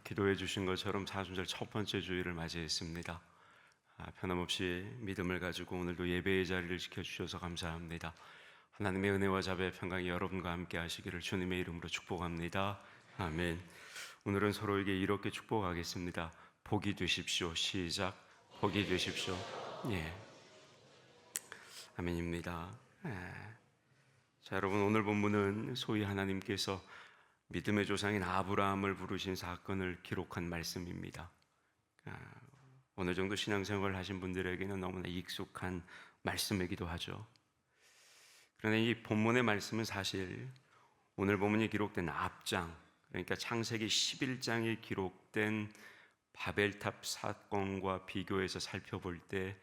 기도해 주신 것처럼 사순절 첫 번째 주일을 맞이했습니다. 변함없이 믿음을 가지고 오늘도 예배의 자리를 지켜주셔서 감사합니다. 하나님의 은혜와 자비의 평강이 여러분과 함께 하시기를 주님의 이름으로 축복합니다. 아멘. 오늘은 서로에게 이렇게 축복하겠습니다. 복이 되십시오. 시작. 복이 되십시오. 예. 아멘입니다. 자, 여러분, 오늘 본문은 소위 하나님께서 믿음의 조상인 아브라함을 부르신 사건을 기록한 말씀입니다. 어느 정도 신앙생활을 하신 분들에게는 너무나 익숙한 말씀이기도 하죠. 그러나 이 본문의 말씀은 사실 오늘 본문이 기록된 앞장, 그러니까 창세기 11장에 기록된 바벨탑 사건과 비교해서 살펴볼 때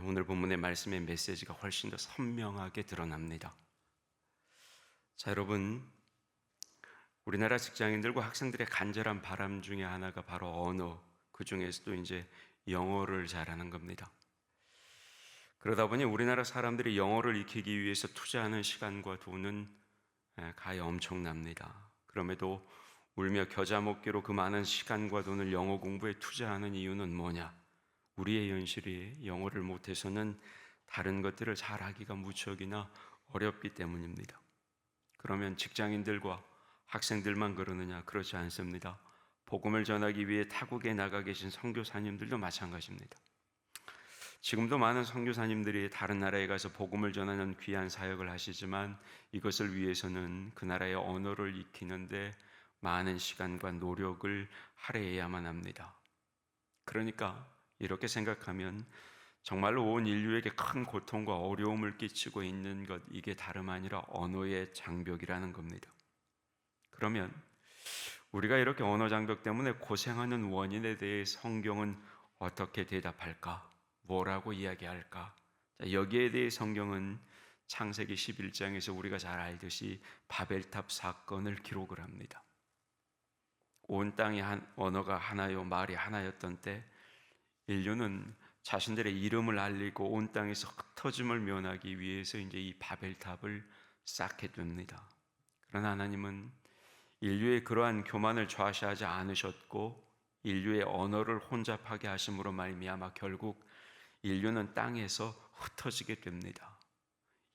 오늘 본문의 말씀의 메시지가 훨씬 더 선명하게 드러납니다. 자, 여러분, 우리나라 직장인들과 학생들의 간절한 바람 중에 하나가 바로 언어, 그 중에서도 이제 영어를 잘하는 겁니다. 그러다 보니 우리나라 사람들이 영어를 익히기 위해서 투자하는 시간과 돈은 가히 엄청납니다. 그럼에도 울며 겨자 먹기로 그 많은 시간과 돈을 영어 공부에 투자하는 이유는 뭐냐? 우리의 현실이 영어를 못해서는 다른 것들을 잘하기가 무척이나 어렵기 때문입니다. 그러면 직장인들과 학생들만 그러느냐? 그렇지 않습니다. 복음을 전하기 위해 타국에 나가 계신 선교사님들도 마찬가지입니다. 지금도 많은 선교사님들이 다른 나라에 가서 복음을 전하는 귀한 사역을 하시지만 이것을 위해서는 그 나라의 언어를 익히는데 많은 시간과 노력을 할애해야만 합니다. 그러니까 이렇게 생각하면 정말로 온 인류에게 큰 고통과 어려움을 끼치고 있는 것, 이게 다름 아니라 언어의 장벽이라는 겁니다. 그러면 우리가 이렇게 언어 장벽 때문에 고생하는 원인에 대해 성경은 어떻게 대답할까? 뭐라고 이야기할까? 자, 여기에 대해 성경은 창세기 11장에서 우리가 잘 알듯이 바벨탑 사건을 기록을 합니다. 온 땅이 언어가 하나요, 말이 하나였던 때 인류는 자신들의 이름을 알리고 온 땅에서 흩어짐을 면하기 위해서 이제 이 바벨탑을 쌓게 됩니다. 그러나 하나님은 인류의 그러한 교만을 좌시하지 않으셨고 인류의 언어를 혼잡하게 하심으로 말미암아 결국 인류는 땅에서 흩어지게 됩니다.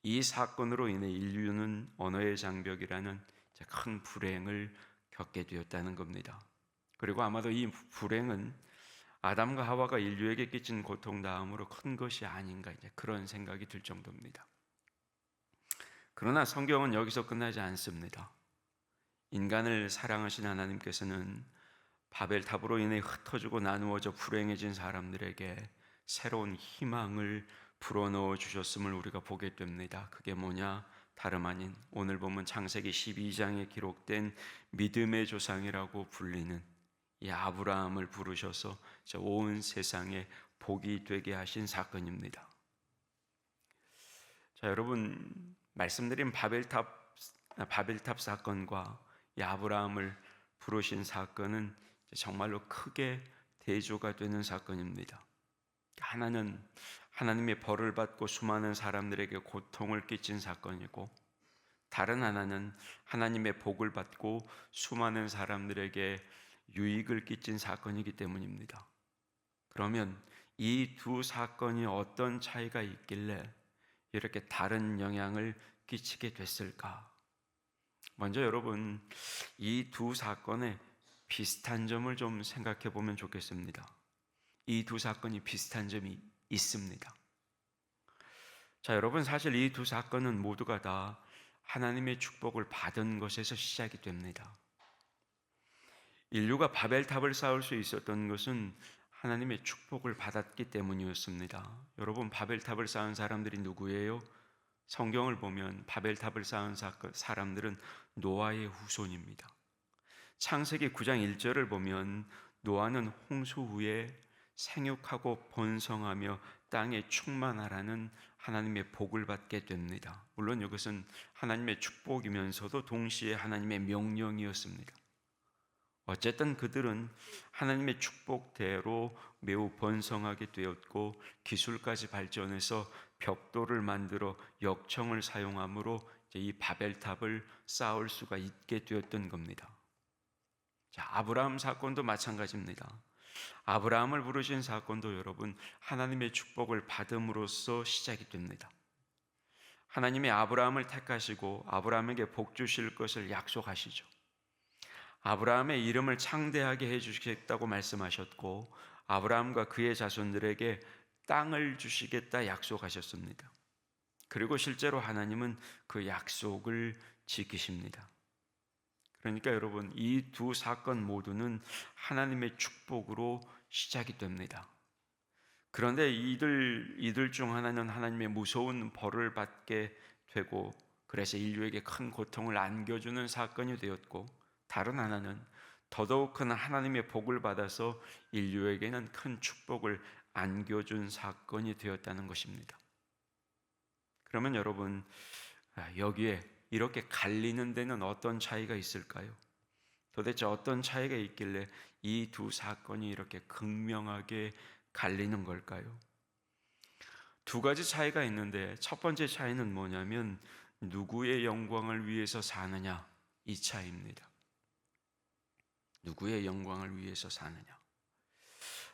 이 사건으로 인해 인류는 언어의 장벽이라는 큰 불행을 겪게 되었다는 겁니다. 그리고 아마도 이 불행은 아담과 하와가 인류에게 끼친 고통 다음으로 큰 것이 아닌가, 이제 그런 생각이 들 정도입니다. 그러나 성경은 여기서 끝나지 않습니다. 인간을 사랑하신 하나님께서는 바벨탑으로 인해 흩어지고 나누어져 불행해진 사람들에게 새로운 희망을 불어넣어 주셨음을 우리가 보게 됩니다. 그게 뭐냐? 다름 아닌 오늘 보면 창세기 12장에 기록된 믿음의 조상이라고 불리는 이 아브라함을 부르셔서 온 세상에 복이 되게 하신 사건입니다. 자, 여러분, 말씀드린 바벨탑 사건과 이 아브라함을 부르신 사건은 정말로 크게 대조가 되는 사건입니다. 하나는 하나님의 벌을 받고 수많은 사람들에게 고통을 끼친 사건이고, 다른 하나는 하나님의 복을 받고 수많은 사람들에게 유익을 끼친 사건이기 때문입니다. 그러면 이 두 사건이 어떤 차이가 있길래 이렇게 다른 영향을 끼치게 됐을까? 먼저 여러분, 이 두 사건의 비슷한 점을 좀 생각해 보면 좋겠습니다. 이 두 사건이 비슷한 점이 있습니다. 자, 여러분, 사실 이 두 사건은 모두가 다 하나님의 축복을 받은 것에서 시작이 됩니다. 인류가 바벨탑을 쌓을 수 있었던 것은 하나님의 축복을 받았기 때문이었습니다. 여러분, 바벨탑을 쌓은 사람들이 누구예요? 성경을 보면 바벨탑을 쌓은 사람들은 노아의 후손입니다. 창세기 9장 1절을 보면 노아는 홍수 후에 생육하고 번성하며 땅에 충만하라는 하나님의 복을 받게 됩니다. 물론 이것은 하나님의 축복이면서도 동시에 하나님의 명령이었습니다. 어쨌든 그들은 하나님의 축복대로 매우 번성하게 되었고 기술까지 발전해서 벽돌을 만들어 역청을 사용함으로 이 바벨탑을 쌓을 수가 있게 되었던 겁니다. 자, 아브라함 사건도 마찬가지입니다. 아브라함을 부르신 사건도 여러분 하나님의 축복을 받음으로써 시작이 됩니다. 하나님이 아브라함을 택하시고 아브라함에게 복 주실 것을 약속하시죠. 아브라함의 이름을 창대하게 해주시겠다고 말씀하셨고 아브라함과 그의 자손들에게 땅을 주시겠다 약속하셨습니다. 그리고 실제로 하나님은 그 약속을 지키십니다. 그러니까 여러분 이 두 사건 모두는 하나님의 축복으로 시작이 됩니다. 그런데 이들 중 하나는 하나님의 무서운 벌을 받게 되고 그래서 인류에게 큰 고통을 안겨주는 사건이 되었고 다른 하나는 더더욱 큰 하나님의 복을 받아서 인류에게는 큰 축복을 안겨준 사건이 되었다는 것입니다. 그러면 여러분 여기에 이렇게 갈리는 데는 어떤 차이가 있을까요? 도대체 어떤 차이가 있길래 이 두 사건이 이렇게 극명하게 갈리는 걸까요? 두 가지 차이가 있는데 첫 번째 차이는 뭐냐면 누구의 영광을 위해서 사느냐 이 차이입니다. 누구의 영광을 위해서 사느냐.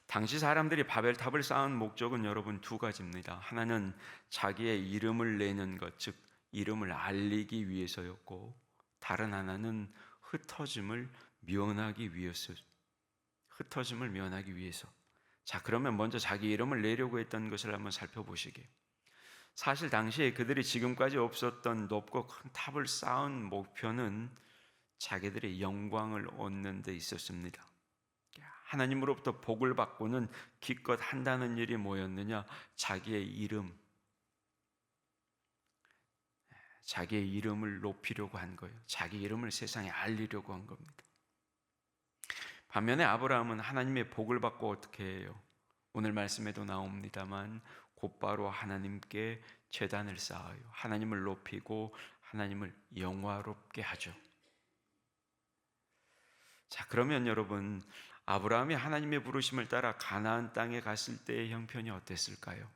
당시 사람들이 바벨탑을 쌓은 목적은 여러분 두 가지입니다. 하나는 자기의 이름을 내는 것, 즉 이름을 알리기 위해서였고 다른 하나는 흩어짐을 면하기 위해서. 흩어짐을 면하기 위해서. 자, 그러면 먼저 자기 이름을 내려고 했던 것을 한번 살펴보시게. 사실 당시에 그들이 지금까지 없었던 높고 큰 탑을 쌓은 목표는 자기들의 영광을 얻는 데 있었습니다. 하나님으로부터 복을 받고는 기껏 한다는 일이 뭐였느냐? 자기의 이름을 높이려고 한 거예요. 자기 이름을 세상에 알리려고 한 겁니다. 반면에 아브라함은 하나님의 복을 받고 어떻게 해요? 오늘 말씀에도 나옵니다만 곧바로 하나님께 제단을 쌓아요. 하나님을 높이고 하나님을 영화롭게 하죠. 자, 그러면 여러분 아브라함이 하나님의 부르심을 따라 가나안 땅에 갔을 때의 형편이 어땠을까요?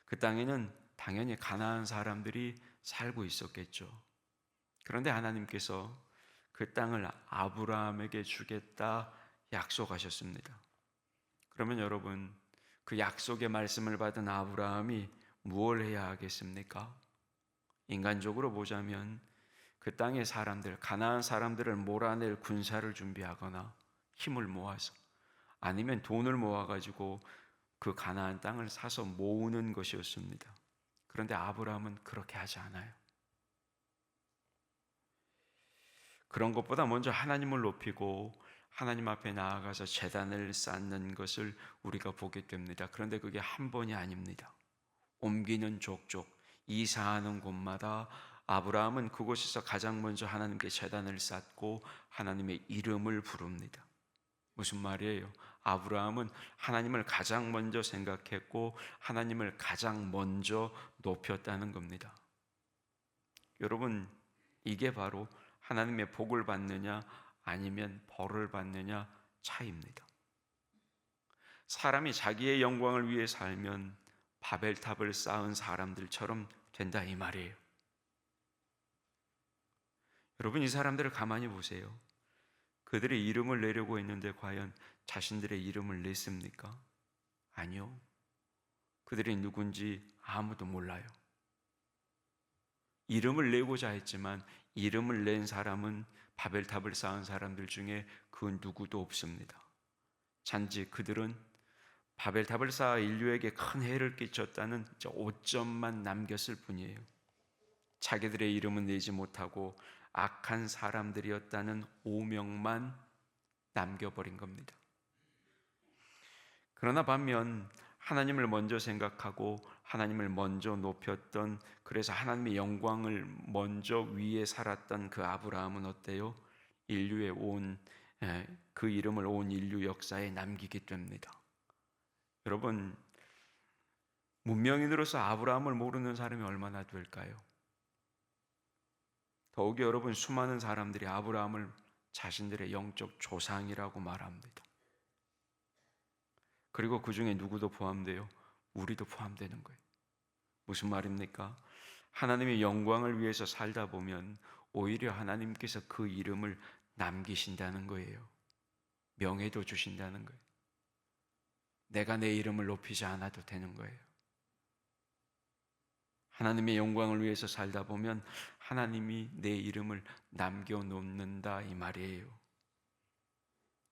그 땅에는 당연히 가나안 사람들이 살고 있었겠죠. 그런데 하나님께서 그 땅을 아브라함에게 주겠다 약속하셨습니다. 그러면 여러분 그 약속의 말씀을 받은 아브라함이 무엇을 해야 하겠습니까? 인간적으로 보자면 그 땅의 사람들, 가나안 사람들을 몰아낼 군사를 준비하거나 힘을 모아서 아니면 돈을 모아가지고 그 가나안 땅을 사서 모으는 것이었습니다. 그런데 아브라함은 그렇게 하지 않아요. 그런 것보다 먼저 하나님을 높이고 하나님 앞에 나아가서 제단을 쌓는 것을 우리가 보게 됩니다. 그런데 그게 한 번이 아닙니다. 옮기는 족족 이사하는 곳마다 아브라함은 그곳에서 가장 먼저 하나님께 제단을 쌓고 하나님의 이름을 부릅니다. 무슨 말이에요? 아브라함은 하나님을 가장 먼저 생각했고 하나님을 가장 먼저 높였다는 겁니다. 여러분, 이게 바로 하나님의 복을 받느냐 아니면 벌을 받느냐 차이입니다. 사람이 자기의 영광을 위해 살면 바벨탑을 쌓은 사람들처럼 된다 이 말이에요. 여러분, 이 사람들을 가만히 보세요. 그들의 이름을 내려고 했는데 과연 자신들의 이름을 냈습니까? 아니요. 그들이 누군지 아무도 몰라요. 이름을 내고자 했지만 이름을 낸 사람은 바벨탑을 쌓은 사람들 중에 그 누구도 없습니다. 단지 그들은 바벨탑을 쌓아 인류에게 큰 해를 끼쳤다는 오점만 남겼을 뿐이에요. 자기들의 이름은 내지 못하고 악한 사람들이었다는 오명만 남겨버린 겁니다. 그러나 반면 하나님을 먼저 생각하고 하나님을 먼저 높였던, 그래서 하나님의 영광을 먼저 위에 살았던 그 아브라함은 어때요? 그 이름을 온 인류 역사에 남기게 됩니다. 여러분, 문명인으로서 아브라함을 모르는 사람이 얼마나 될까요? 더욱이 여러분, 수많은 사람들이 아브라함을 자신들의 영적 조상이라고 말합니다. 그리고 그 중에 누구도 포함돼요? 우리도 포함되는 거예요. 무슨 말입니까? 하나님의 영광을 위해서 살다 보면 오히려 하나님께서 그 이름을 남기신다는 거예요. 명예도 주신다는 거예요. 내가 내 이름을 높이지 않아도 되는 거예요. 하나님의 영광을 위해서 살다 보면 하나님이 내 이름을 남겨놓는다 이 말이에요.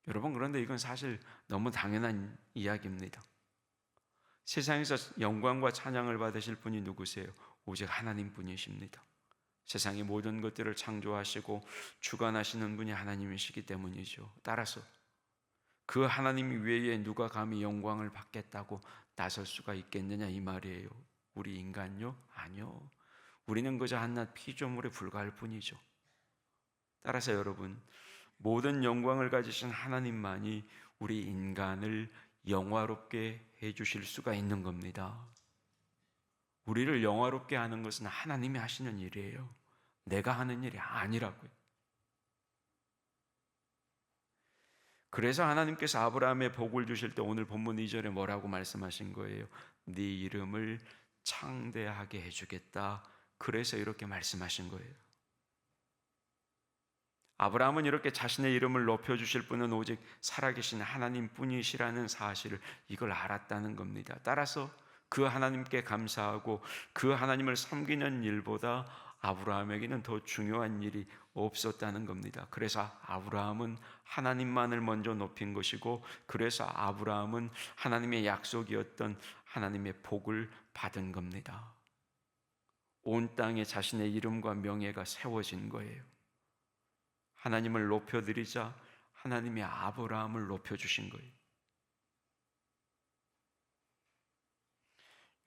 여러분, 그런데 이건 사실 너무 당연한 이야기입니다. 세상에서 영광과 찬양을 받으실 분이 누구세요? 오직 하나님뿐이십니다. 세상의 모든 것들을 창조하시고 주관하시는 분이 하나님이시기 때문이죠. 따라서 그 하나님 외에 누가 감히 영광을 받겠다고 나설 수가 있겠느냐 이 말이에요. 우리 인간요? 아니요. 우리는 그저 한낱 피조물에 불과할 뿐이죠. 따라서 여러분, 모든 영광을 가지신 하나님만이 우리 인간을 영화롭게 해주실 수가 있는 겁니다. 우리를 영화롭게 하는 것은 하나님이 하시는 일이에요. 내가 하는 일이 아니라고요. 그래서 하나님께서 아브라함의 복을 주실 때 오늘 본문 2절에 뭐라고 말씀하신 거예요? 네 이름을 창대하게 해주겠다. 그래서 이렇게 말씀하신 거예요. 아브라함은 이렇게 자신의 이름을 높여주실 분은 오직 살아계신 하나님뿐이시라는 사실을 이걸 알았다는 겁니다. 따라서 그 하나님께 감사하고 그 하나님을 섬기는 일보다 아브라함에게는 더 중요한 일이 없었다는 겁니다. 그래서 아브라함은 하나님만을 먼저 높인 것이고, 그래서 아브라함은 하나님의 약속이었던 하나님의 복을 받은 겁니다. 온 땅에 자신의 이름과 명예가 세워진 거예요. 하나님을 높여드리자 하나님이 아브라함을 높여주신 거예요.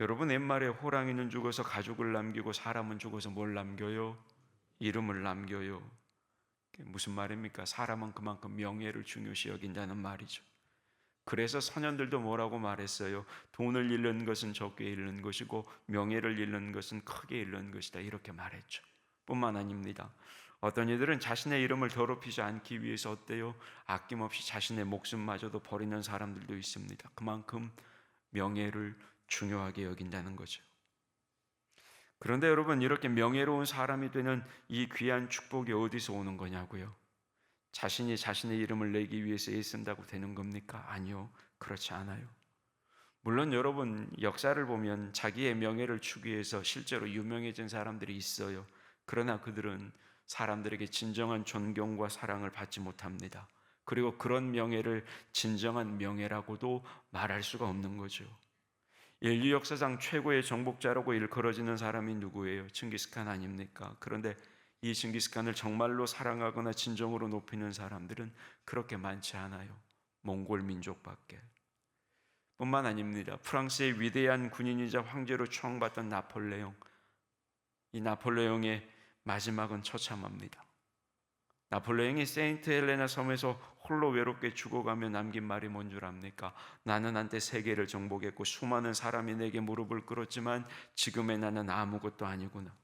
여러분, 옛말에 호랑이는 죽어서 가죽을 남기고 사람은 죽어서 뭘 남겨요? 이름을 남겨요. 무슨 말입니까? 사람은 그만큼 명예를 중요시 여긴다는 말이죠. 그래서 선현들도 뭐라고 말했어요? 돈을 잃는 것은 적게 잃는 것이고 명예를 잃는 것은 크게 잃는 것이다, 이렇게 말했죠. 뿐만 아닙니다. 어떤 이들은 자신의 이름을 더럽히지 않기 위해서 어때요? 아낌없이 자신의 목숨마저도 버리는 사람들도 있습니다. 그만큼 명예를 중요하게 여긴다는 거죠. 그런데 여러분, 이렇게 명예로운 사람이 되는 이 귀한 축복이 어디서 오는 거냐고요? 자신이 자신의 이름을 내기 위해서 애쓴다고 되는 겁니까? 아니요, 그렇지 않아요. 물론 여러분, 역사를 보면 자기의 명예를 주기 위해서 실제로 유명해진 사람들이 있어요. 그러나 그들은 사람들에게 진정한 존경과 사랑을 받지 못합니다. 그리고 그런 명예를 진정한 명예라고도 말할 수가 없는 거죠. 인류 역사상 최고의 정복자라고 일컬어지는 사람이 누구예요? 칭기스칸 아닙니까? 그런데 이 칭기스칸을 정말로 사랑하거나 진정으로 높이는 사람들은 그렇게 많지 않아요. 몽골 민족밖에. 뿐만 아닙니다. 프랑스의 위대한 군인이자 황제로 추앙받던 나폴레옹. 이 나폴레옹의 마지막은 처참합니다. 나폴레옹이 세인트 헬레나 섬에서 홀로 외롭게 죽어가며 남긴 말이 뭔 줄 압니까? 나는 한때 세계를 정복했고 수많은 사람이 내게 무릎을 꿇었지만 지금의 나는 아무것도 아니구나.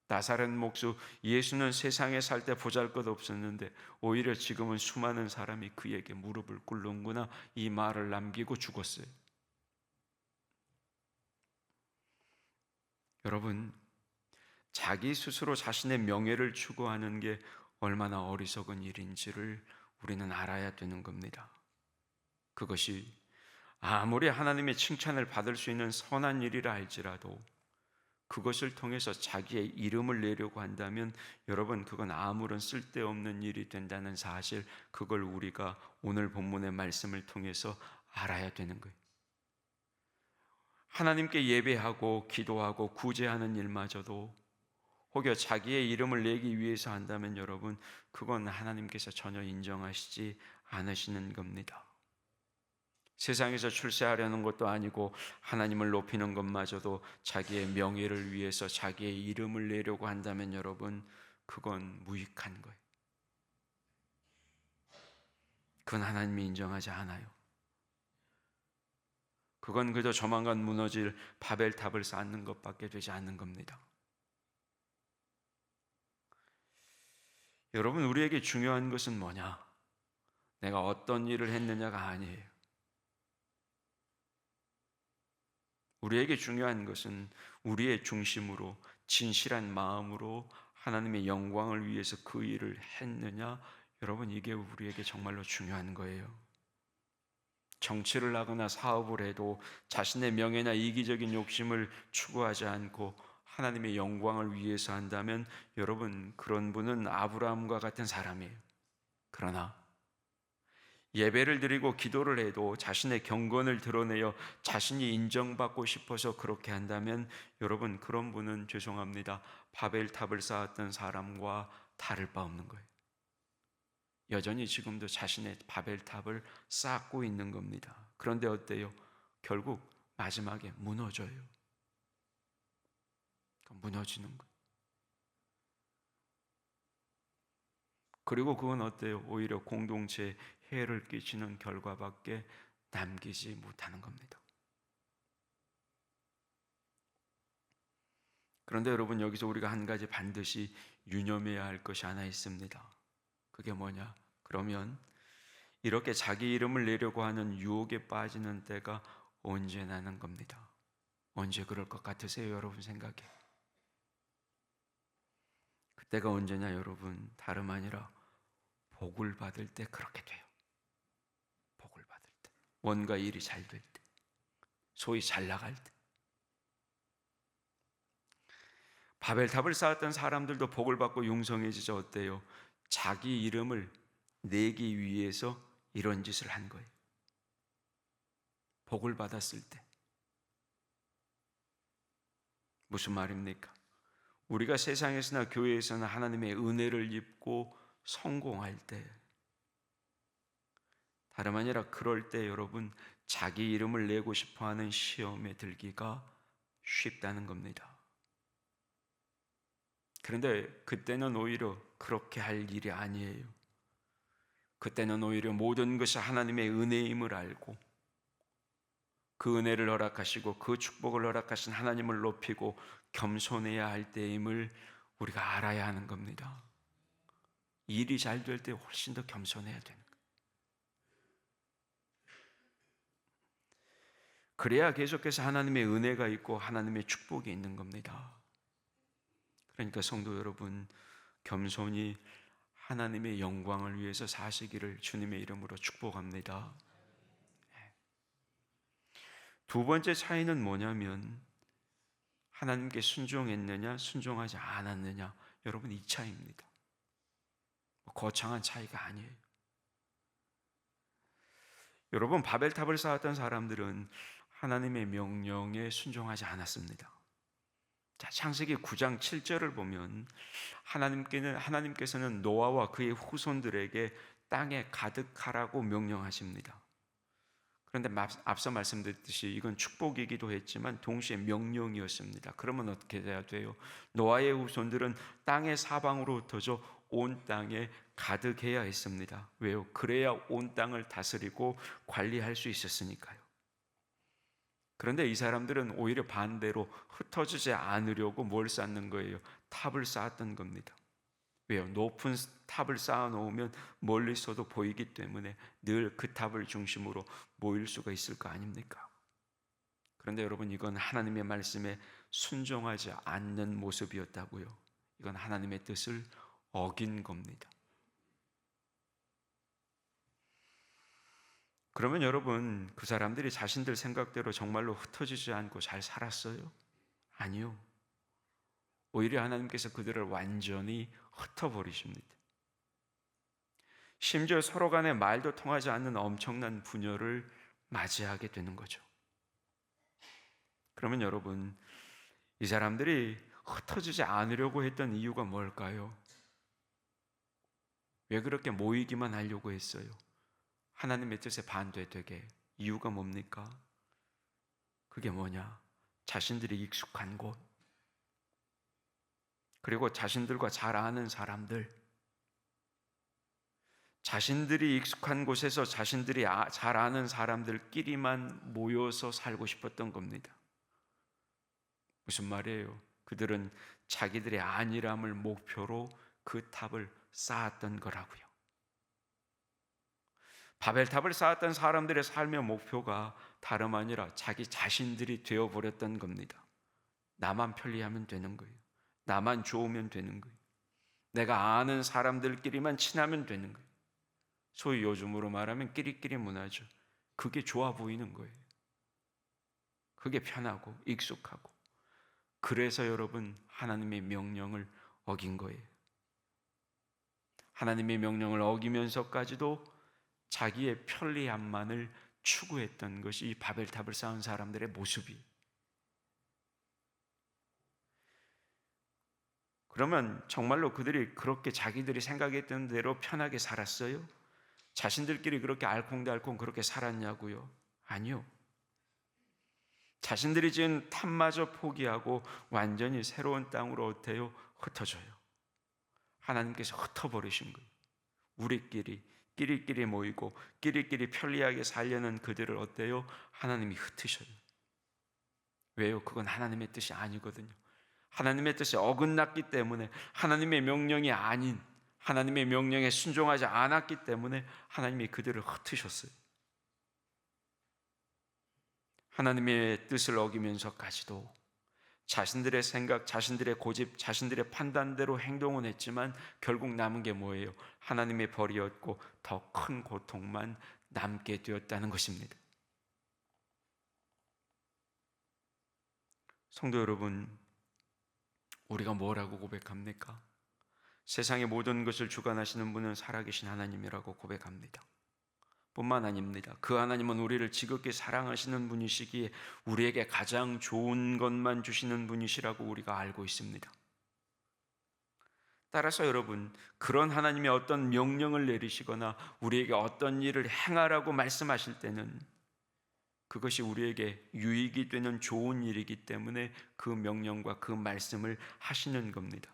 나사렛 목수 예수는 세상에 살 때 보잘것없었는데 오히려 지금은 수많은 사람이 그에게 무릎을 꿇는구나, 이 말을 남기고 죽었어요. 여러분, 자기 스스로 자신의 명예를 추구하는 게 얼마나 어리석은 일인지를 우리는 알아야 되는 겁니다. 그것이 아무리 하나님의 칭찬을 받을 수 있는 선한 일이라 할지라도 그것을 통해서 자기의 이름을 내려고 한다면 여러분, 그건 아무런 쓸데없는 일이 된다는 사실, 그걸 우리가 오늘 본문의 말씀을 통해서 알아야 되는 거예요. 하나님께 예배하고 기도하고 구제하는 일마저도 혹여 자기의 이름을 내기 위해서 한다면 여러분, 그건 하나님께서 전혀 인정하시지 않으시는 겁니다. 세상에서 출세하려는 것도 아니고 하나님을 높이는 것마저도 자기의 명예를 위해서 자기의 이름을 내려고 한다면 여러분, 그건 무익한 거예요. 그건 하나님이 인정하지 않아요. 그건 그저 조만간 무너질 바벨탑을 쌓는 것밖에 되지 않는 겁니다. 여러분, 우리에게 중요한 것은 뭐냐? 내가 어떤 일을 했느냐가 아니에요. 우리에게 중요한 것은 우리의 중심으로 진실한 마음으로 하나님의 영광을 위해서 그 일을 했느냐, 여러분, 이게 우리에게 정말로 중요한 거예요. 정치를 하거나 사업을 해도 자신의 명예나 이기적인 욕심을 추구하지 않고 하나님의 영광을 위해서 한다면 여러분, 그런 분은 아브라함과 같은 사람이에요. 그러나 예배를 드리고 기도를 해도 자신의 경건을 드러내어 자신이 인정받고 싶어서 그렇게 한다면 여러분, 그런 분은 죄송합니다, 바벨탑을 쌓았던 사람과 다를 바 없는 거예요. 여전히 지금도 자신의 바벨탑을 쌓고 있는 겁니다. 그런데 어때요? 결국 마지막에 무너져요. 무너지는 거예요. 그리고 그건 어때요? 오히려 공동체에 해를 끼치는 결과밖에 남기지 못하는 겁니다. 그런데 여러분, 여기서 우리가 한 가지 반드시 유념해야 할 것이 하나 있습니다. 그게 뭐냐? 그러면 이렇게 자기 이름을 내려고 하는 유혹에 빠지는 때가 언제 나는 겁니다. 언제 그럴 것 같으세요, 여러분 생각에? 그때가 언제냐, 여러분? 다름 아니라 복을 받을 때 그렇게 돼요. 복을 받을 때, 뭔가 일이 잘 될 때, 소위 잘 나갈 때. 바벨탑을 쌓았던 사람들도 복을 받고 융성해지죠. 어때요? 자기 이름을 내기 위해서 이런 짓을 한 거예요. 복을 받았을 때. 무슨 말입니까? 우리가 세상에서나 교회에서나 하나님의 은혜를 입고 성공할 때, 다름 아니라 그럴 때 여러분, 자기 이름을 내고 싶어하는 시험에 들기가 쉽다는 겁니다. 그런데 그때는 오히려 그렇게 할 일이 아니에요. 그때는 오히려 모든 것이 하나님의 은혜임을 알고 그 은혜를 허락하시고 그 축복을 허락하신 하나님을 높이고 겸손해야 할 때임을 우리가 알아야 하는 겁니다. 일이 잘 될 때 훨씬 더 겸손해야 되는 거예요. 그래야 계속해서 하나님의 은혜가 있고 하나님의 축복이 있는 겁니다. 그러니까 성도 여러분, 겸손히 하나님의 영광을 위해서 사시기를 주님의 이름으로 축복합니다. 두 번째 차이는 뭐냐면 하나님께 순종했느냐 순종하지 않았느냐, 여러분, 이 차이입니다. 거창한 차이가 아니에요. 여러분, 바벨탑을 쌓았던 사람들은 하나님의 명령에 순종하지 않았습니다. 자, 창세기 9장 7절을 보면 하나님께서는 노아와 그의 후손들에게 땅에 가득하라고 명령하십니다. 그런데 앞서 말씀드렸듯이 이건 축복이기도 했지만 동시에 명령이었습니다. 그러면 어떻게 돼야 돼요? 노아의 후손들은 땅의 사방으로 흩어져 온 땅에 가득해야 했습니다. 왜요? 그래야 온 땅을 다스리고 관리할 수 있었으니까요. 그런데 이 사람들은 오히려 반대로 흩어지지 않으려고 뭘 쌓는 거예요? 탑을 쌓았던 겁니다. 왜요? 높은 탑을 쌓아놓으면 멀리서도 보이기 때문에 늘 그 탑을 중심으로 모일 수가 있을 거 아닙니까? 그런데 여러분, 이건 하나님의 말씀에 순종하지 않는 모습이었다고요. 이건 하나님의 뜻을 어긴 겁니다. 그러면 여러분, 그 사람들이 자신들 생각대로 정말로 흩어지지 않고 잘 살았어요? 아니요. 오히려 하나님께서 그들을 완전히 흩어버리십니다. 심지어 서로 간에 말도 통하지 않는 엄청난 분열을 맞이하게 되는 거죠. 그러면 여러분, 이 사람들이 흩어지지 않으려고 했던 이유가 뭘까요? 왜 그렇게 모이기만 하려고 했어요? 하나님의 뜻에 반대되게. 이유가 뭡니까? 그게 뭐냐? 자신들이 익숙한 곳, 그리고 자신들과 잘 아는 사람들, 자신들이 익숙한 곳에서 자신들이 잘 아는 사람들끼리만 모여서 살고 싶었던 겁니다. 무슨 말이에요? 그들은 자기들의 안일함을 목표로 그 탑을 쌓았던 거라고요. 바벨탑을 쌓았던 사람들의 삶의 목표가 다름 아니라 자기 자신들이 되어버렸던 겁니다. 나만 편리하면 되는 거예요. 나만 좋으면 되는 거예요. 내가 아는 사람들끼리만 친하면 되는 거예요. 소위 요즘으로 말하면 끼리끼리 문화죠. 그게 좋아 보이는 거예요. 그게 편하고 익숙하고. 그래서 여러분 하나님의 명령을 어긴 거예요. 하나님의 명령을 어기면서까지도 자기의 편리함만을 추구했던 것이 이 바벨탑을 쌓은 사람들의 모습이. 그러면 정말로 그들이 그렇게 자기들이 생각했던 대로 편하게 살았어요? 자신들끼리 그렇게 알콩달콩 그렇게 살았냐고요? 아니요. 자신들이 지은 탑마저 포기하고 완전히 새로운 땅으로 어때요? 흩어져요. 하나님께서 흩어버리신 거예요. 우리끼리 끼리끼리 모이고 끼리끼리 편리하게 살려는 그들을 어때요? 하나님이 흩으셔요. 왜요? 그건 하나님의 뜻이 아니거든요. 하나님의 뜻이 어긋났기 때문에, 하나님의 명령이 아닌, 하나님의 명령에 순종하지 않았기 때문에 하나님이 그들을 흩으셨어요. 하나님의 뜻을 어기면서까지도 자신들의 생각, 자신들의 고집, 자신들의 판단대로 행동은 했지만 결국 남은 게 뭐예요? 하나님의 벌이었고 더 큰 고통만 남게 되었다는 것입니다. 성도 여러분, 우리가 뭐라고 고백합니까? 세상의 모든 것을 주관하시는 분은 살아계신 하나님이라고 고백합니다. 뿐만 아닙니다. 그 하나님은 우리를 지극히 사랑하시는 분이시기에 우리에게 가장 좋은 것만 주시는 분이시라고 우리가 알고 있습니다. 따라서 여러분, 그런 하나님이 어떤 명령을 내리시거나 우리에게 어떤 일을 행하라고 말씀하실 때는 그것이 우리에게 유익이 되는 좋은 일이기 때문에 그 명령과 그 말씀을 하시는 겁니다.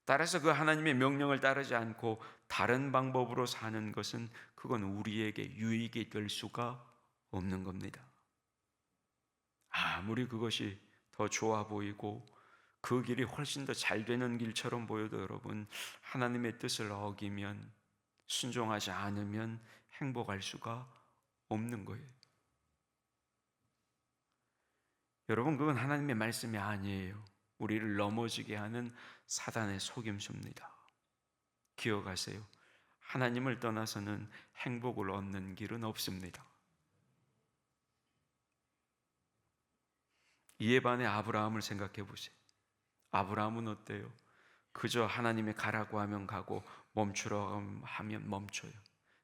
따라서 그 하나님의 명령을 따르지 않고 다른 방법으로 사는 것은 그건 우리에게 유익이 될 수가 없는 겁니다. 아무리 그것이 더 좋아 보이고 그 길이 훨씬 더 잘 되는 길처럼 보여도 여러분, 하나님의 뜻을 어기면, 순종하지 않으면 행복할 수가 없는 거예요. 여러분, 그건 하나님의 말씀이 아니에요. 우리를 넘어지게 하는 사단의 속임수입니다. 기억하세요. 하나님을 떠나서는 행복을 얻는 길은 없습니다. 이에 반해 아브라함을 생각해 보세요. 아브라함은 어때요? 그저 하나님이 가라고 하면 가고 멈추라고 하면 멈춰요.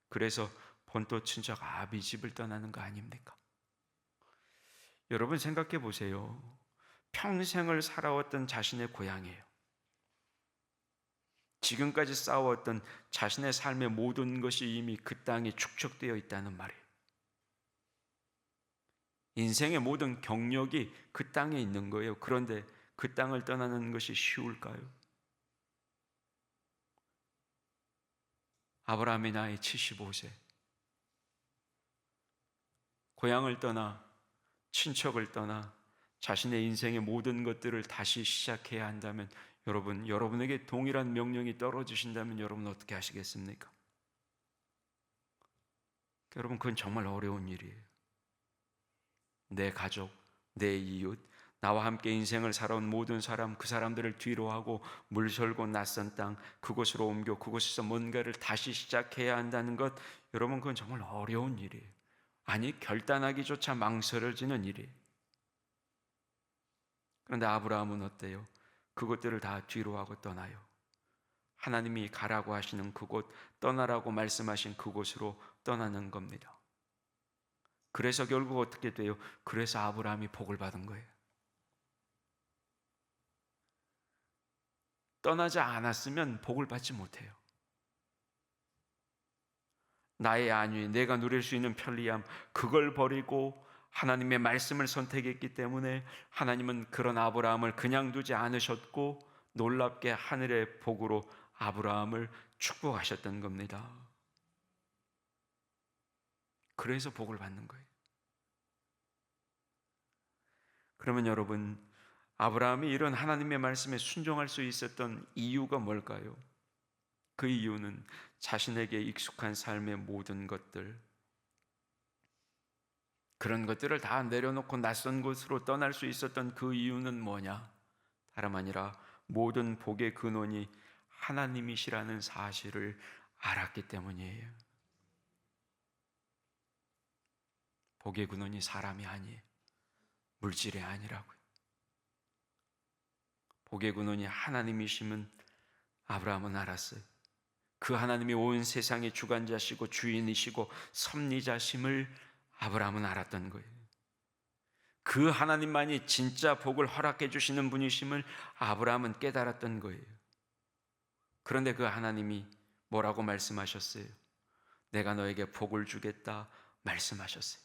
그래서 본토 친척 아비 집을 떠나는 거 아닙니까? 여러분 생각해 보세요. 평생을 살아왔던 자신의 고향이에요. 지금까지 쌓아왔던 자신의 삶의 모든 것이 이미 그 땅에 축적되어 있다는 말이에요. 인생의 모든 경력이 그 땅에 있는 거예요. 그런데 그 땅을 떠나는 것이 쉬울까요? 아브라함의 나이 75세. 고향을 떠나, 친척을 떠나, 자신의 인생의 모든 것들을 다시 시작해야 한다면 여러분에게 동일한 명령이 떨어지신다면 여러분 어떻게 하시겠습니까? 여러분, 그건 정말 어려운 일이에요. 내 가족, 내 이웃, 나와 함께 인생을 살아온 모든 사람, 그 사람들을 뒤로 하고 물설고 낯선 땅, 그곳으로 옮겨 그곳에서 뭔가를 다시 시작해야 한다는 것, 여러분 그건 정말 어려운 일이에요. 아니, 결단하기조차 망설여지는 일이에요. 그런데 아브라함은 어때요? 그것들을 다 뒤로 하고 떠나요. 하나님이 가라고 하시는 그곳, 떠나라고 말씀하신 그곳으로 떠나는 겁니다. 그래서 결국 어떻게 돼요? 그래서 아브라함이 복을 받은 거예요. 떠나지 않았으면 복을 받지 못해요. 나의 안위, 내가 누릴 수 있는 편리함, 그걸 버리고 하나님의 말씀을 선택했기 때문에 하나님은 그런 아브라함을 그냥 두지 않으셨고 놀랍게 하늘의 복으로 아브라함을 축복하셨던 겁니다. 그래서 복을 받는 거예요. 그러면 여러분, 아브라함이 이런 하나님의 말씀에 순종할 수 있었던 이유가 뭘까요? 그 이유는 자신에게 익숙한 삶의 모든 것들, 그런 것들을 다 내려놓고 낯선 곳으로 떠날 수 있었던 그 이유는 뭐냐? 다름 아니라 모든 복의 근원이 하나님이시라는 사실을 알았기 때문이에요. 복의 근원이 사람이 아니에요. 물질이 아니라고요. 복의 근원이 하나님이심은 아브라함은 알았어요. 그 하나님이 온 세상의 주관자시고 주인이시고 섭리자심을 아브라함은 알았던 거예요. 그 하나님만이 진짜 복을 허락해 주시는 분이심을 아브라함은 깨달았던 거예요. 그런데 그 하나님이 뭐라고 말씀하셨어요? 내가 너에게 복을 주겠다 말씀하셨어요.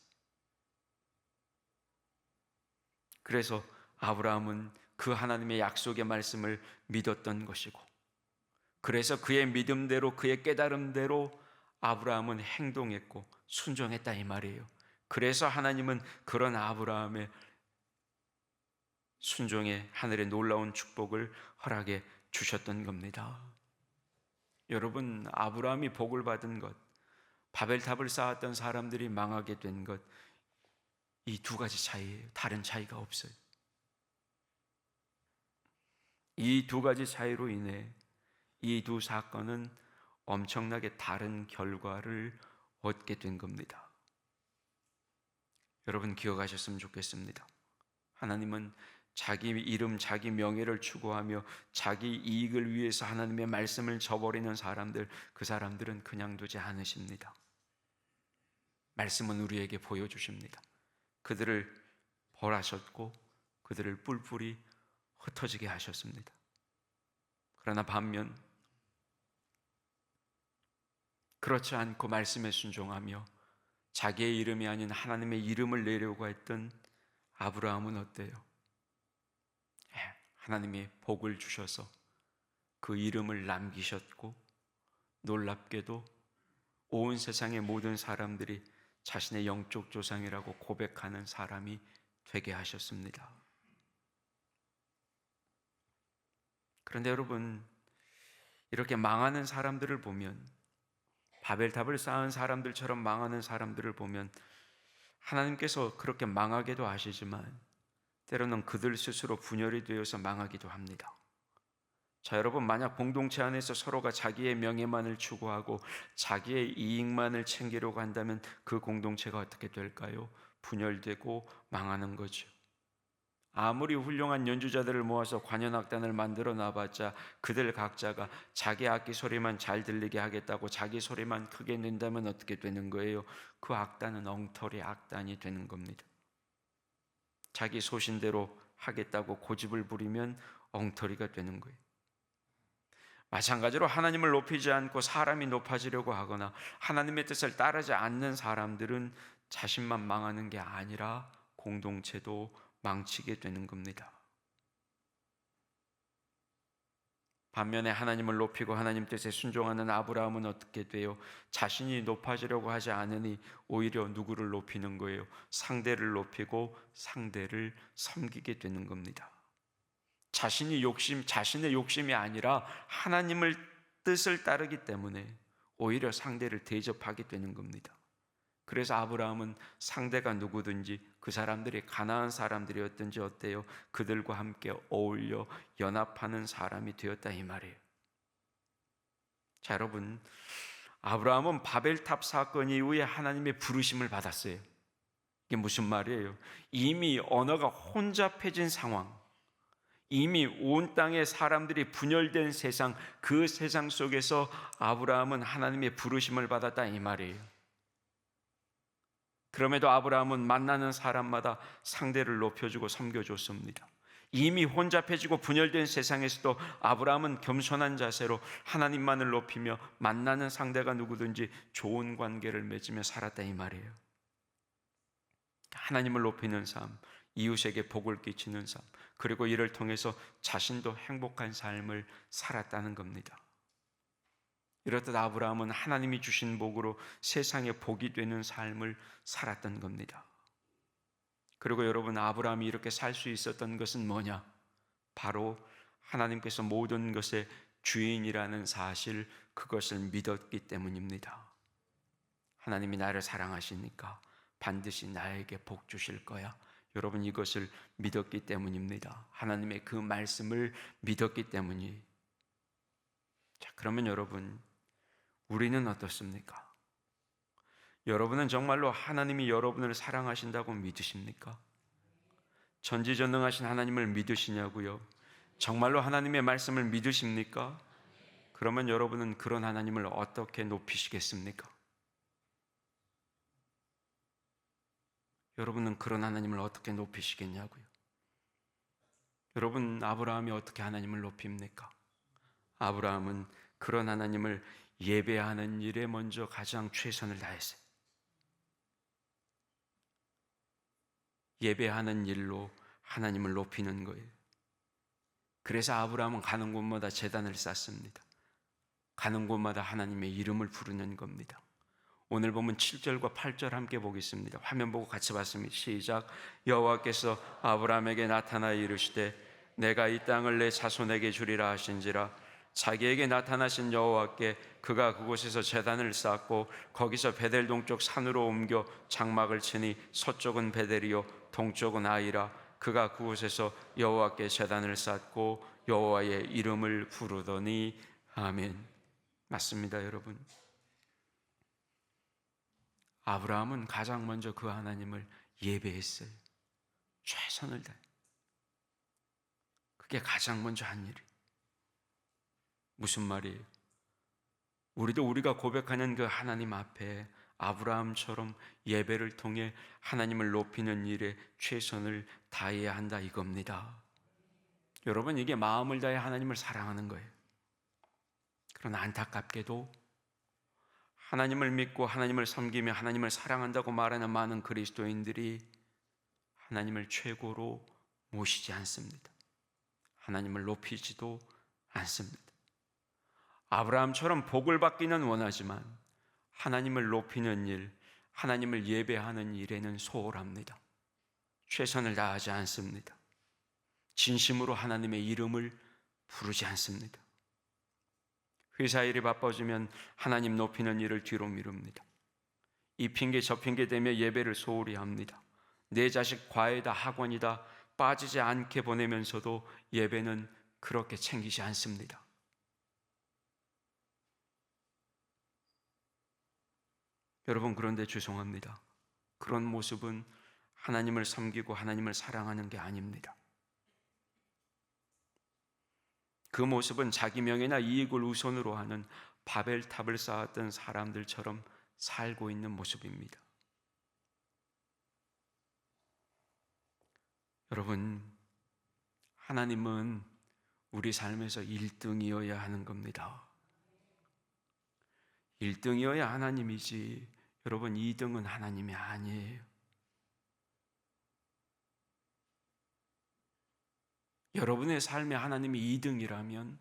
그래서 아브라함은 그 하나님의 약속의 말씀을 믿었던 것이고, 그래서 그의 믿음대로 그의 깨달음대로 아브라함은 행동했고 순종했다 이 말이에요. 그래서 하나님은 그런 아브라함의 순종에 하늘의 놀라운 축복을 허락해 주셨던 겁니다. 여러분, 아브라함이 복을 받은 것, 바벨탑을 쌓았던 사람들이 망하게 된 것, 이 두 가지 차이예요. 다른 차이가 없어요. 이 두 가지 차이로 인해 이 두 사건은 엄청나게 다른 결과를 얻게 된 겁니다. 여러분 기억하셨으면 좋겠습니다. 하나님은 자기 이름, 자기 명예를 추구하며 자기 이익을 위해서 하나님의 말씀을 저버리는 사람들, 그 사람들은 그냥 두지 않으십니다. 말씀은 우리에게 보여주십니다. 그들을 벌하셨고 그들을 뿔뿔이 흩어지게 하셨습니다. 그러나 반면 그렇지 않고 말씀에 순종하며 자기의 이름이 아닌 하나님의 이름을 내려고 했던 아브라함은 어때요? 하나님이 복을 주셔서 그 이름을 남기셨고, 놀랍게도 온 세상의 모든 사람들이 자신의 영적 조상이라고 고백하는 사람이 되게 하셨습니다. 그런데 여러분, 이렇게 망하는 사람들을 보면, 바벨탑을 쌓은 사람들처럼 망하는 사람들을 보면 하나님께서 그렇게 망하게도 하시지만 때로는 그들 스스로 분열이 되어서 망하기도 합니다. 자, 여러분, 만약 공동체 안에서 서로가 자기의 명예만을 추구하고 자기의 이익만을 챙기려고 한다면 그 공동체가 어떻게 될까요? 분열되고 망하는 거죠. 아무리 훌륭한 연주자들을 모아서 관현악단을 만들어 놔봤자 그들 각자가 자기 악기 소리만 잘 들리게 하겠다고 자기 소리만 크게 낸다면 어떻게 되는 거예요? 그 악단은 엉터리 악단이 되는 겁니다. 자기 소신대로 하겠다고 고집을 부리면 엉터리가 되는 거예요. 마찬가지로 하나님을 높이지 않고 사람이 높아지려고 하거나 하나님의 뜻을 따르지 않는 사람들은 자신만 망하는 게 아니라 공동체도 망치게 되는 겁니다. 반면에 하나님을 높이고 하나님 뜻에 순종하는 아브라함은 어떻게 돼요? 자신이 높아지려고 하지 않으니 오히려 누구를 높이는 거예요? 상대를 높이고 상대를 섬기게 되는 겁니다. 자신의 욕심이 아니라 하나님을 뜻을 따르기 때문에 오히려 상대를 대접하게 되는 겁니다. 그래서 아브라함은 상대가 누구든지 그 사람들이 가나안 사람들이었든지 어때요? 그들과 함께 어울려 연합하는 사람이 되었다 이 말이에요. 자, 여러분, 아브라함은 바벨탑 사건 이후에 하나님의 부르심을 받았어요. 이게 무슨 말이에요? 이미 언어가 혼잡해진 상황, 이미 온 땅의 사람들이 분열된 세상, 그 세상 속에서 아브라함은 하나님의 부르심을 받았다 이 말이에요. 그럼에도 아브라함은 만나는 사람마다 상대를 높여주고 섬겨줬습니다. 이미 혼잡해지고 분열된 세상에서도 아브라함은 겸손한 자세로 하나님만을 높이며 만나는 상대가 누구든지 좋은 관계를 맺으며 살았다 이 말이에요. 하나님을 높이는 삶, 이웃에게 복을 끼치는 삶, 그리고 이를 통해서 자신도 행복한 삶을 살았다는 겁니다. 이렇듯 아브라함은 하나님이 주신 복으로 세상에 복이 되는 삶을 살았던 겁니다. 그리고 여러분, 아브라함이 이렇게 살 수 있었던 것은 뭐냐? 바로 하나님께서 모든 것의 주인이라는 사실, 그것을 믿었기 때문입니다. 하나님이 나를 사랑하시니까 반드시 나에게 복 주실 거야. 여러분, 이것을 믿었기 때문입니다. 하나님의 그 말씀을 믿었기 때문이. 자, 그러면 여러분, 우리는 어떻습니까? 여러분은 정말로 하나님이 여러분을 사랑하신다고 믿으십니까? 전지전능하신 하나님을 믿으시냐고요? 정말로 하나님의 말씀을 믿으십니까? 그러면 여러분은 그런 하나님을 어떻게 높이시겠습니까? 여러분은 그런 하나님을 어떻게 높이시겠냐고요? 여러분, 아브라함이 어떻게 하나님을 높입니까? 아브라함은 그런 하나님을 예배하는 일에 먼저 가장 최선을 다했어요. 예배하는 일로 하나님을 높이는 거예요. 그래서 아브라함은 가는 곳마다 제단을 쌓습니다. 가는 곳마다 하나님의 이름을 부르는 겁니다. 오늘 보면 7절과 8절 함께 보겠습니다. 화면 보고 같이 봤습니다. 시작. 여호와께서 아브라함에게 나타나 이르시되 내가 이 땅을 내 자손에게 주리라 하신지라. 자기에게 나타나신 여호와께 그가 그곳에서 제단을 쌓고 거기서 베델 동쪽 산으로 옮겨 장막을 치니 서쪽은 베델이요 동쪽은 아이라. 그가 그곳에서 여호와께 제단을 쌓고 여호와의 이름을 부르더니. 아멘. 맞습니다, 여러분. 아브라함은 가장 먼저 그 하나님을 예배했어요. 최선을 다해. 그게 가장 먼저 한 일이에요. 무슨 말이에요? 우리도 우리가 고백하는 그 하나님 앞에 아브라함처럼 예배를 통해 하나님을 높이는 일에 최선을 다해야 한다 이겁니다. 여러분, 이게 마음을 다해 하나님을 사랑하는 거예요. 그러나 안타깝게도 하나님을 믿고 하나님을 섬기며 하나님을 사랑한다고 말하는 많은 그리스도인들이 하나님을 최고로 모시지 않습니다. 하나님을 높이지도 않습니다. 아브라함처럼 복을 받기는 원하지만 하나님을 높이는 일, 하나님을 예배하는 일에는 소홀합니다. 최선을 다하지 않습니다. 진심으로 하나님의 이름을 부르지 않습니다. 회사 일이 바빠지면 하나님 높이는 일을 뒤로 미룹니다. 이 핑계 저 핑계 대며 예배를 소홀히 합니다. 내 자식 과외다 학원이다 빠지지 않게 보내면서도 예배는 그렇게 챙기지 않습니다. 여러분, 그런데 죄송합니다. 그런 모습은 하나님을 섬기고 하나님을 사랑하는 게 아닙니다. 그 모습은 자기 명예나 이익을 우선으로 하는 바벨탑을 쌓았던 사람들처럼 살고 있는 모습입니다. 여러분, 하나님은 우리 삶에서 1등이어야 하는 겁니다. 1등이어야 하나님이지, 여러분 2등은 하나님이 아니에요. 여러분의 삶에 하나님이 2등이라면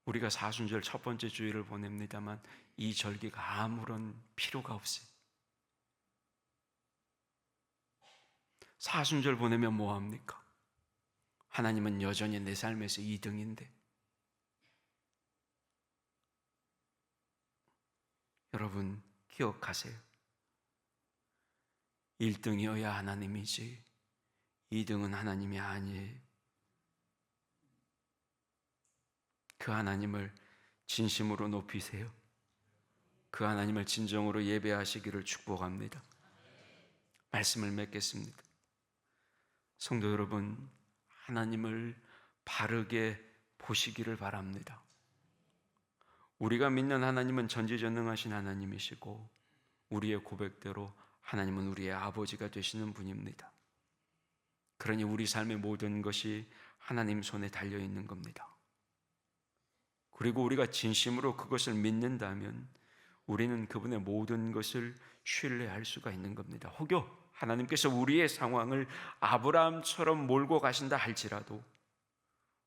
우리가 사순절 첫 번째 주일을 보냅니다만 이 절기가 아무런 필요가 없어요. 사순절 보내면 뭐합니까? 하나님은 여전히 내 삶에서 2등인데. 여러분 기억하세요. 1등이어야 하나님이지 2등은 하나님이 아니에요. 그 하나님을 진심으로 높이세요. 그 하나님을 진정으로 예배하시기를 축복합니다. 말씀을 맺겠습니다. 성도 여러분, 하나님을 바르게 보시기를 바랍니다. 우리가 믿는 하나님은 전지전능하신 하나님이시고 우리의 고백대로 하나님은 우리의 아버지가 되시는 분입니다. 그러니 우리 삶의 모든 것이 하나님 손에 달려있는 겁니다. 그리고 우리가 진심으로 그것을 믿는다면 우리는 그분의 모든 것을 신뢰할 수가 있는 겁니다. 혹여 하나님께서 우리의 상황을 아브라함처럼 몰고 가신다 할지라도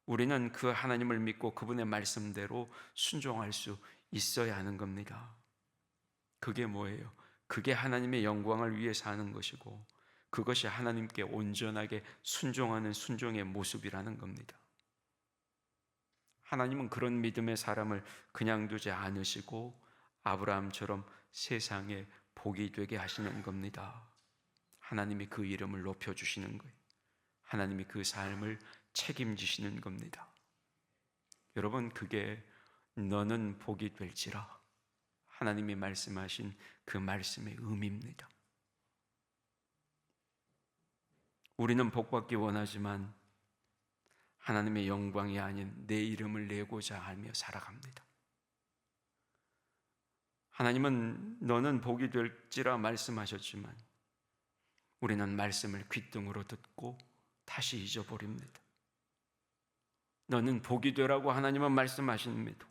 우리는 그 하나님을 믿고 그분의 말씀대로 순종할 수 있어야 하는 겁니다. 그게 뭐예요? 그게 하나님의 영광을 위해 사는 것이고 그것이 하나님께 온전하게 순종하는 순종의 모습이라는 겁니다. 하나님은 그런 믿음의 사람을 그냥 두지 않으시고 아브라함처럼 세상에 복이 되게 하시는 겁니다. 하나님이 그 이름을 높여주시는 거예요. 하나님이 그 삶을 책임지시는 겁니다. 여러분, 그게 너는 복이 될지라, 하나님이 말씀하신 그 말씀의 의미입니다. 우리는 복받기 원하지만 하나님의 영광이 아닌 내 이름을 내고자 하며 살아갑니다. 하나님은 너는 복이 될지라 말씀하셨지만 우리는 말씀을 귓등으로 듣고 다시 잊어버립니다. 너는 복이 되라고 하나님은 말씀하십니다.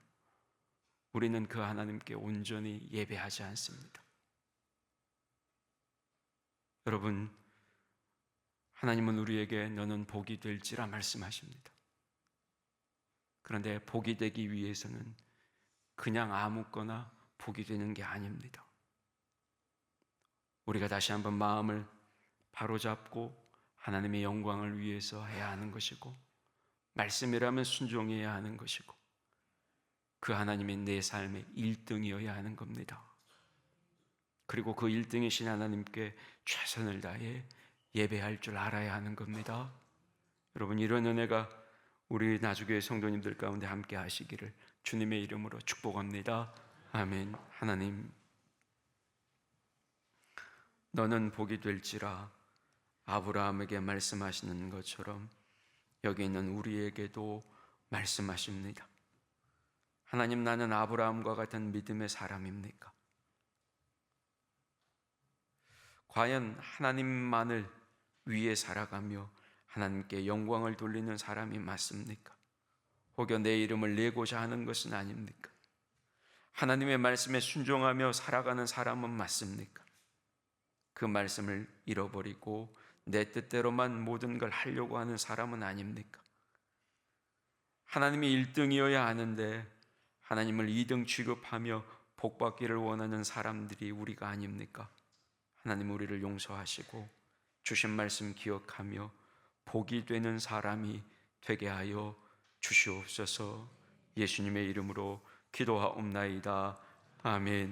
우리는 그 하나님께 온전히 예배하지 않습니다. 여러분, 하나님은 우리에게 너는 복이 될지라 말씀하십니다. 그런데 복이 되기 위해서는 그냥 아무거나 복이 되는 게 아닙니다. 우리가 다시 한번 마음을 바로잡고 하나님의 영광을 위해서 해야 하는 것이고, 말씀이라면 순종해야 하는 것이고, 그 하나님이 내 삶의 1등이어야 하는 겁니다. 그리고 그 1등이신 하나님께 최선을 다해 예배할 줄 알아야 하는 겁니다. 여러분, 이런 은혜가 우리 나주교회 성도님들 가운데 함께 하시기를 주님의 이름으로 축복합니다. 아멘. 하나님, 너는 복이 될지라 아브라함에게 말씀하시는 것처럼 여기 있는 우리에게도 말씀하십니다. 하나님, 나는 아브라함과 같은 믿음의 사람입니까? 과연 하나님만을 위해 살아가며 하나님께 영광을 돌리는 사람이 맞습니까? 혹여 내 이름을 내고자 하는 것은 아닙니까? 하나님의 말씀에 순종하며 살아가는 사람은 맞습니까? 그 말씀을 잃어버리고 내 뜻대로만 모든 걸 하려고 하는 사람은 아닙니까? 하나님이 1등이어야 하는데 하나님을 2등 취급하며 복받기를 원하는 사람들이 우리가 아닙니까? 하나님, 우리를 용서하시고 주신 말씀 기억하며 복이 되는 사람이 되게 하여 주시옵소서. 예수님의 이름으로 기도하옵나이다. 아멘.